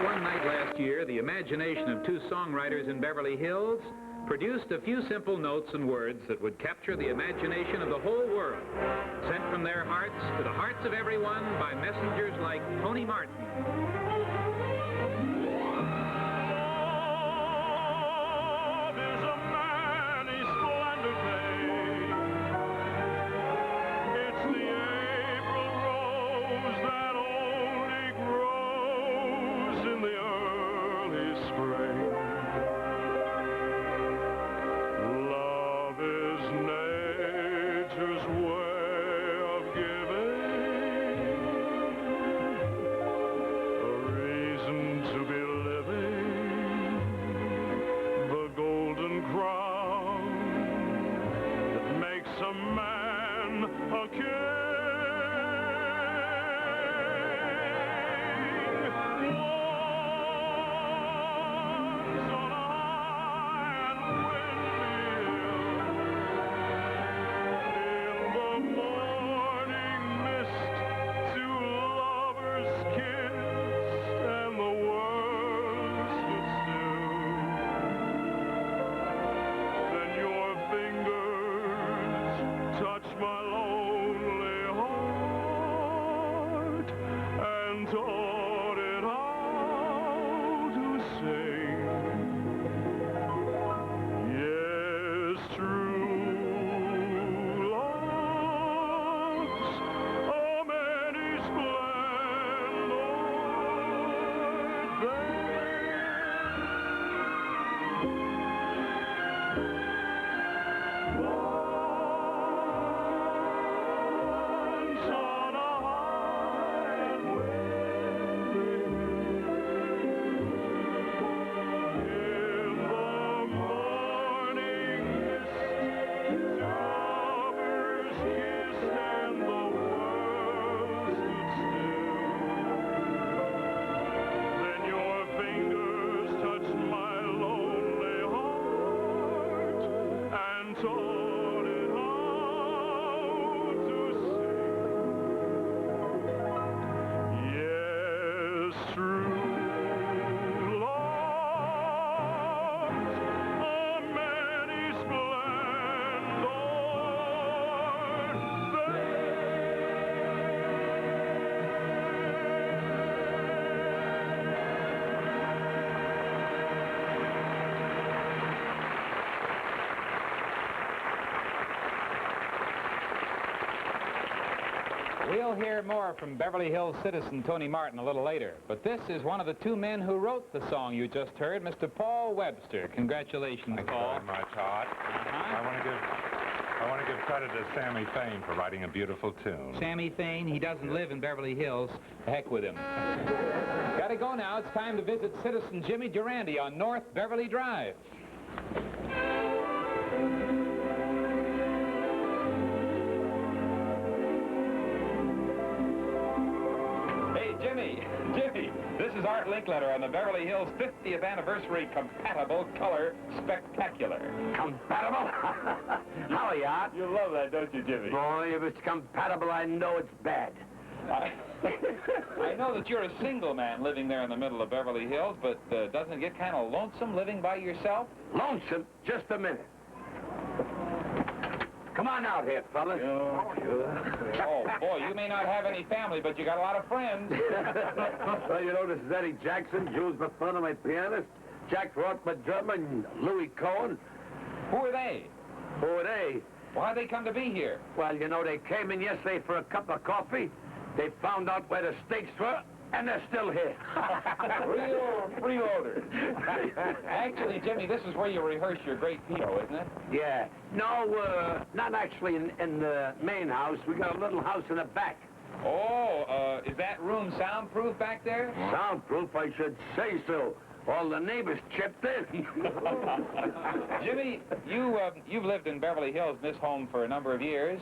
One night last year, the imagination of two songwriters in Beverly Hills produced a few simple notes and words that would capture the imagination of the whole world, sent from their hearts to the hearts of everyone by messengers like Tony Martin. We'll hear more from Beverly Hills citizen Tony Martin a little later, but this is one of the two men who wrote the song you just heard, Mr. Paul Webster. Congratulations, Thank Paul. you very much, Hart. I want to give credit to Sammy Fain for writing a beautiful tune. Sammy Fain, he doesn't live in Beverly Hills. The heck with him. Gotta go now. It's time to visit citizen Jimmy Durante on North Beverly Drive. Jimmy, this is Art Linkletter on the Beverly Hills 50th Anniversary Compatible Color Spectacular. Compatible? How are you, Art? You love that, don't you, Jimmy? Boy, if it's compatible, I know it's bad. I know that you're a single man living there in the middle of Beverly Hills, but doesn't it get kind of lonesome living by yourself? Lonesome? Just a minute. Come on out here, fellas. Oh, sure. Oh, boy, you may not have any family, but you got a lot of friends. Well, you know, this is Eddie Jackson, Jules Bafana, my pianist, Jack Roth, my drummer, and Louis Cohen. Who are they? Who are they? Why'd they come to be here? Well, you know, they came in yesterday for a cup of coffee. They found out where the steaks were, and they're still here. Real freeloaders. Actually, Jimmy, this is where you rehearse your great piano, isn't it? Yeah. No, not actually in the main house. We got a little house in the back. Oh, is that room soundproof back there? Soundproof, I should say so. All the neighbors chipped in. Jimmy, you've lived in Beverly Hills, this home, for a number of years.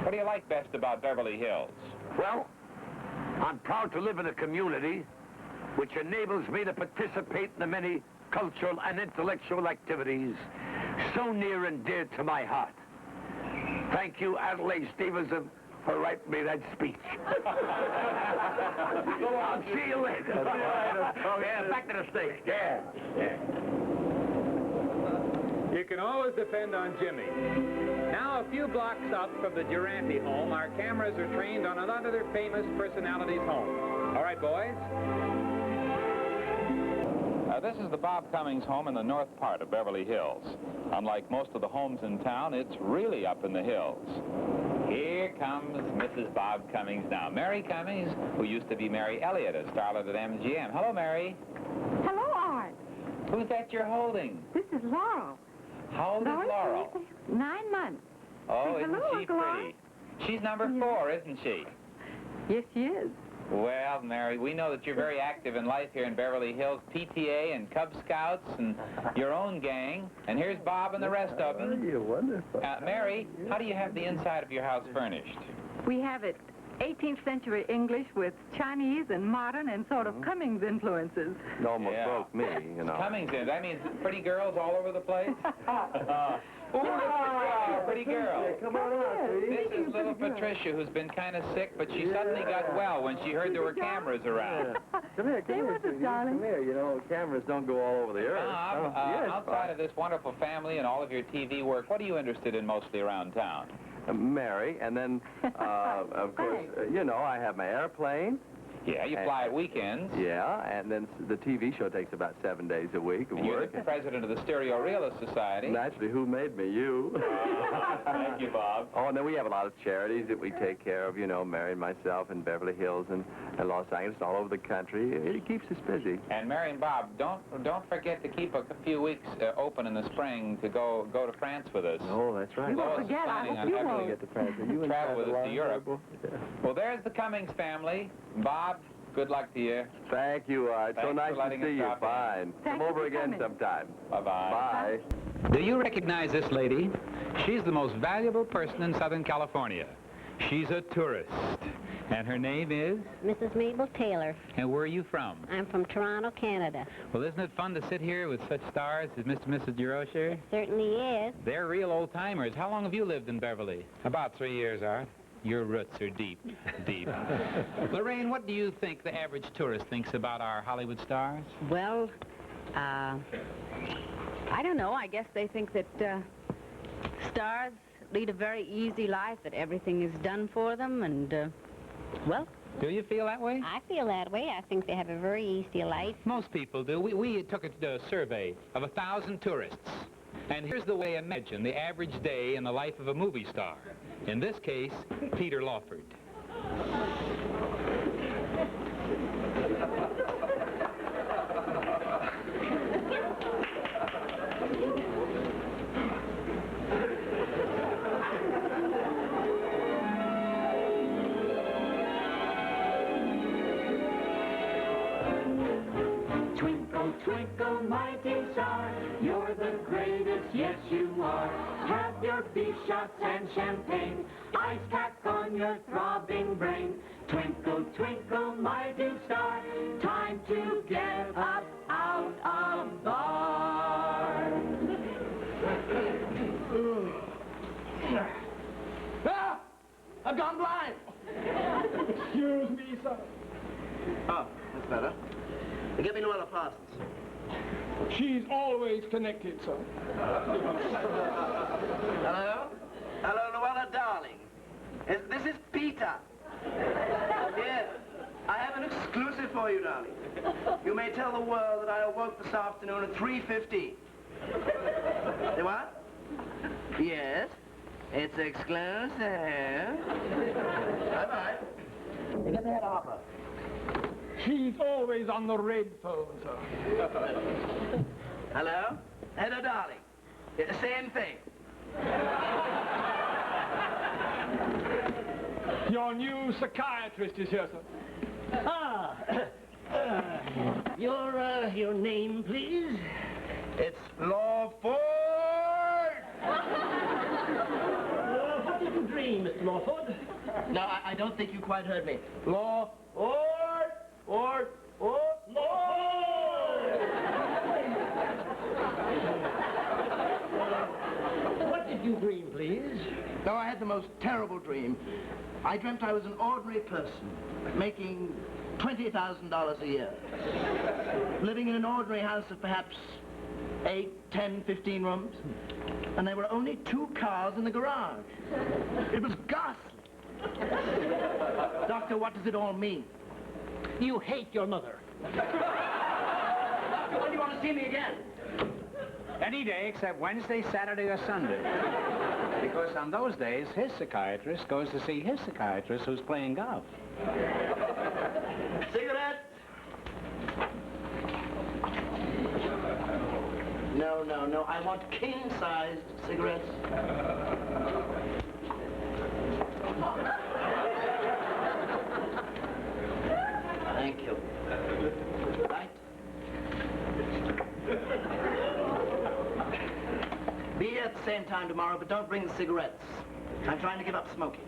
What do you like best about Beverly Hills? Well, I'm proud to live in a community which enables me to participate in the many cultural and intellectual activities so near and dear to my heart. Thank you, Adelaide Stevenson, for writing me that speech. Go on. See you later. Oh, yeah, back to the stage. Yeah. You can always depend on Jimmy. Now, a few blocks up from the Durante home, our cameras are trained on another famous personality's home. All right, boys. This is the Bob Cummings home in the north part of Beverly Hills. Unlike most of the homes in town, it's really up in the hills. Here comes Mrs. Bob Cummings now. Mary Cummings, who used to be Mary Elliott, a starlet at MGM. Hello, Mary. Hello, Art. Who's that you're holding? This is Laurel. How old is Laurel? 9 months. Oh, isn't Hello, she Uncle Art. pretty? She's number 4, isn't she? Yes, she is. Well, Mary, we know that you're very active in life here in Beverly Hills, PTA and Cub Scouts and your own gang. And here's Bob and the rest of them. You're wonderful. Mary, how do you have the inside of your house furnished? We have it 18th century English with Chinese and modern and sort of Cummings influences. It almost broke me, you know. Cummings in. That means pretty girls all over the place? Ooh, look at pretty girl. Come on out. This is little Patricia, who's been kind of sick, but she suddenly got well when she heard there were cameras around. Come here, Stay with us, darling. Come here. You know, cameras don't go all over the earth. Yes, Outside of this wonderful family and all of your TV work, what are you interested in mostly around town? Mary, and then, of course, you know, I have my airplane. Yeah, you fly at weekends. Yeah, and then the TV show takes about 7 days a week of And you're work. the president of the Stereo Realist Society. Naturally, who made me? You. Thank you, Bob. Oh, and then we have a lot of charities that we take care of, you know, Mary and myself in Beverly Hills and Los Angeles and all over the country. It keeps us busy. And Mary and Bob, don't forget to keep a few weeks open in the spring to go to France with us. Oh, that's right. You won't Lois is forget, I planning hope on you having won't. Get the president. You travel with us to Europe. Yeah. Well, there's the Cummings family. Bob, good luck to you. Thank you, Art. So Thanks nice for to letting us see you. drop in. Fine. Thank Come you over for again coming. sometime. Bye-bye. Bye. Do you recognize this lady? She's the most valuable person in Southern California. She's a tourist. And her name is? Mrs. Mabel Taylor. And where are you from? I'm from Toronto, Canada. Well, isn't it fun to sit here with such stars as Mr. and Mrs. Durocher? It certainly is. They're real old-timers. How long have you lived in Beverly? About 3 years, Art. Your roots are deep, deep. Lorraine, what do you think the average tourist thinks about our Hollywood stars? Well, I don't know. I guess they think that stars lead a very easy life, that everything is done for them, and, well... Do you feel that way? I feel that way. I think they have a very easy life. Most people do. We took a survey of 1,000 tourists. And here's the way I imagine the average day in the life of a movie star. In this case, Peter Lawford. Twinkle, twinkle, my dear star, you're the greatest, yes you are. Have your beef shots and champagne, ice pack on your throbbing brain. Twinkle, twinkle, my dear star, time to get up out of bar. Ah! I've gone blind! Excuse me, sir. Oh, that's better. Get me Noella Parsons. She's always connected, sir. Hello? Hello, Noella, darling. This is Peter. Yes. I have an exclusive for you, darling. You may tell the world that I awoke this afternoon at 3:15. Say what? Yes. It's exclusive. Bye-bye. Get the head off her. She's always on the red phone, sir. Hello? Hello, darling. Same thing. Your new psychiatrist is here, sir. Your name, please? It's Lawford. What did you dream, Mr. Lawford? No, I don't think you quite heard me. Lawford, Lawford. What did you dream, please? No, I had the most terrible dream. I dreamt I was an ordinary person, making $20,000 a year, living in an ordinary house of perhaps 8, 10, 15 rooms, and there were only 2 cars in the garage. It was ghastly. Doctor, what does it all mean? You hate your mother. Doctor, when do you want to see me again? Any day except Wednesday, Saturday, or Sunday. Because on those days, his psychiatrist goes to see his psychiatrist who's playing golf. Cigarette? No, no, no. I want king-sized cigarettes. Thank you. Right? Be here at the same time tomorrow, but don't bring the cigarettes. I'm trying to give up smoking.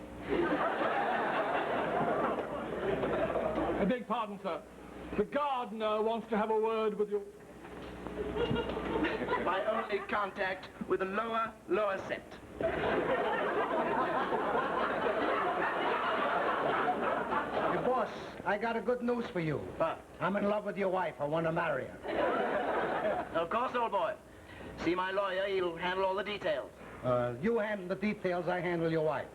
I beg pardon, sir. The gardener wants to have a word with you. My only contact with the lower set. Hey, boss, I got a good news for you. What? I'm in love with your wife. I want to marry her. Of course, old boy. See my lawyer, he'll handle all the details. You handle the details, I handle your wife.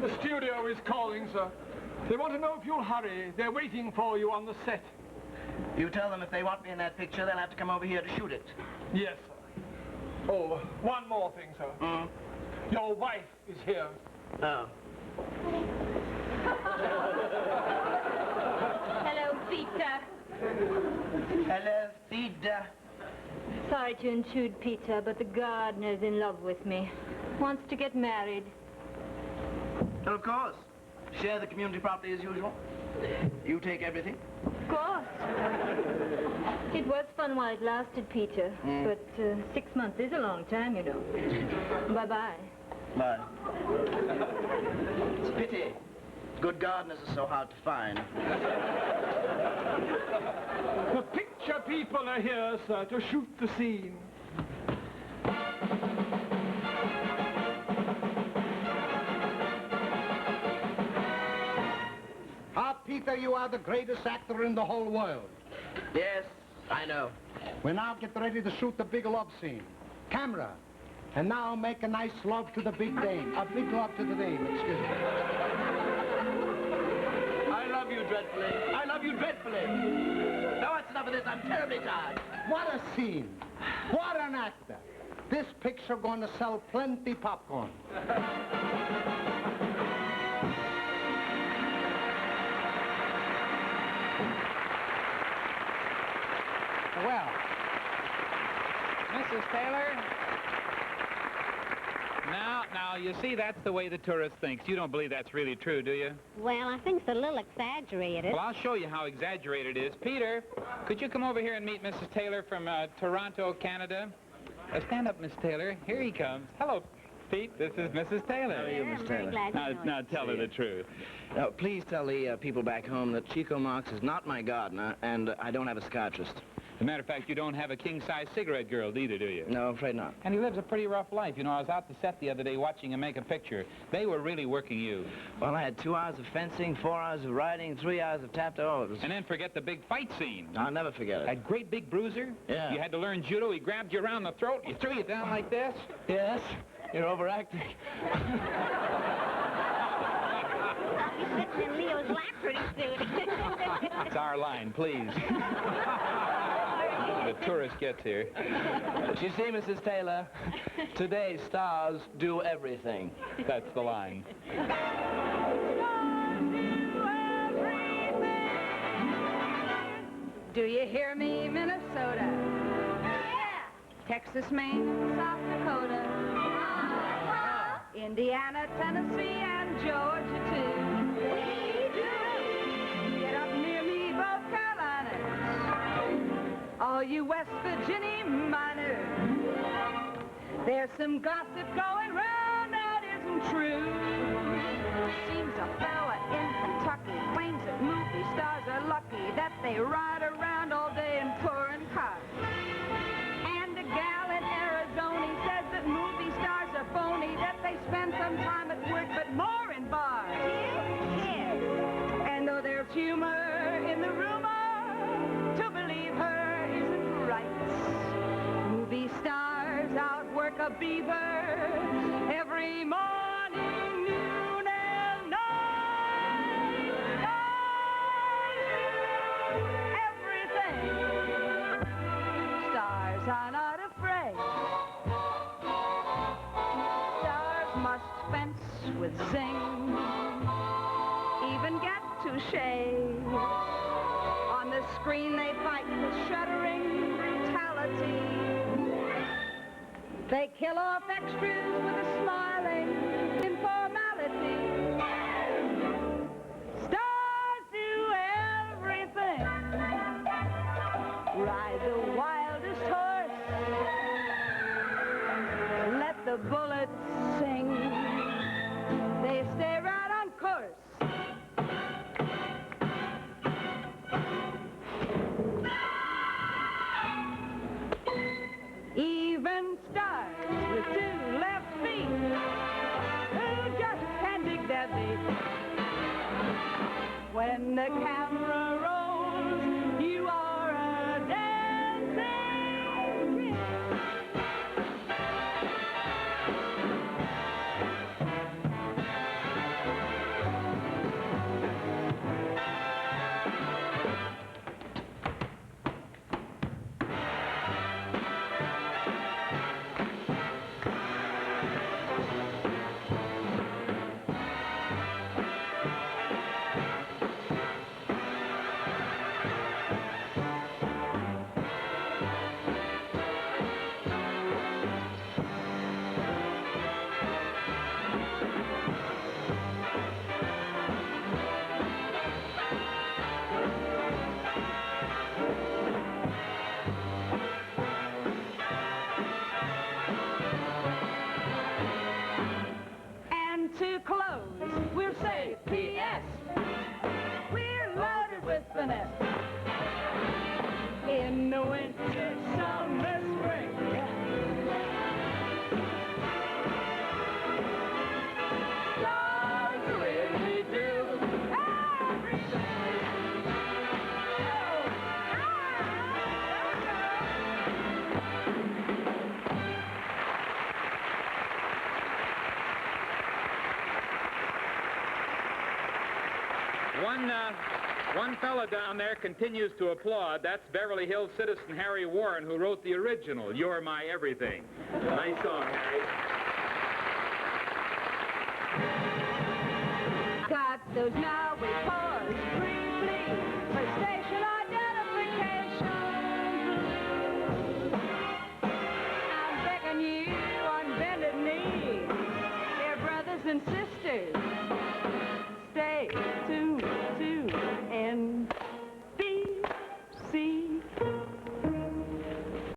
The studio is calling, sir. They want to know if you'll hurry. They're waiting for you on the set. You tell them if they want me in that picture, they'll have to come over here to shoot it. Yes, sir. Oh, one more thing, sir. Your wife is here. Oh. Hello, Peter. Hello, Peter. Sorry to intrude, Peter, but the gardener's in love with me. Wants to get married. Well, of course. Share the community property as usual. You take everything. Of course. It was fun while it lasted, Peter. But 6 months is a long time, you know. Bye-bye. Bye. It's a pity. Good gardeners are so hard to find. The picture people are here, sir, to shoot the scene. Peter, you are the greatest actor in the whole world. Yes, I know. We now get ready to shoot the big love scene. Camera. And now make a nice love to the big dame. A big love to the dame, excuse me. I love you dreadfully. I love you dreadfully. Now that's enough of this. I'm terribly tired. What a scene. What an actor. This picture going to sell plenty popcorn. Well, Mrs. Taylor, now, you see, that's the way the tourist thinks. You don't believe that's really true, do you? Well, I think it's a little exaggerated. Well, I'll show you how exaggerated it is. Peter, could you come over here and meet Mrs. Taylor from Toronto, Canada? Stand up, Miss Taylor. Here he comes. Hello, Pete. This is Mrs. Taylor. How are you, Miss Taylor? Now tell her the truth. Now, please tell the people back home that Chico Marx is not my gardener, and I don't have a psychiatrist. As a matter of fact, you don't have a king-size cigarette girl either, do you? No, I'm afraid not. And he lives a pretty rough life. You know, I was out the set the other day watching him make a picture. They were really working you. Well, I had 2 hours of fencing, 4 hours of riding, 3 hours of tap to all. And then forget the big fight scene. I'll never forget it. That great big bruiser? Yeah. You had to learn judo. He grabbed you around the throat. He threw you down like this. Yes. You're overacting. He's sitting in Leo's lap pretty soon. It's our line, please. The tourist gets here. You see, Mrs. Taylor, today stars do everything. That's the line. Do you hear me, Minnesota? Yeah. Texas, Maine, South Dakota. Indiana, Tennessee, and Georgia, too. We do. Get up near me, both Carolinas. All you West Virginia miners. There's some gossip going round that isn't true. Seems a fella in Kentucky claims that movie stars are lucky that they ride around all day in touring cars. And a gal in Arizona the beavers every morning, noon and night. Stars do everything. Stars are not afraid. Stars must fence with zing, even get to shade. On the screen they fight with shuddering brutality. They kill off extras with a smiling informality. Stars do everything. Ride the wildest horse. Let the bullets sing. They stay right on course. Even stars with two left feet who just can't dig their beat. When the camera rolls, you are a dancing king. To close, we'll say P.S. We're loaded with finesse. In the winter, summer, spring. Stars really do everything. One fella down there continues to applaud. That's Beverly Hills citizen Harry Warren, who wrote the original, You're My Everything. Nice song, Harry. Got those now we pause, breathe.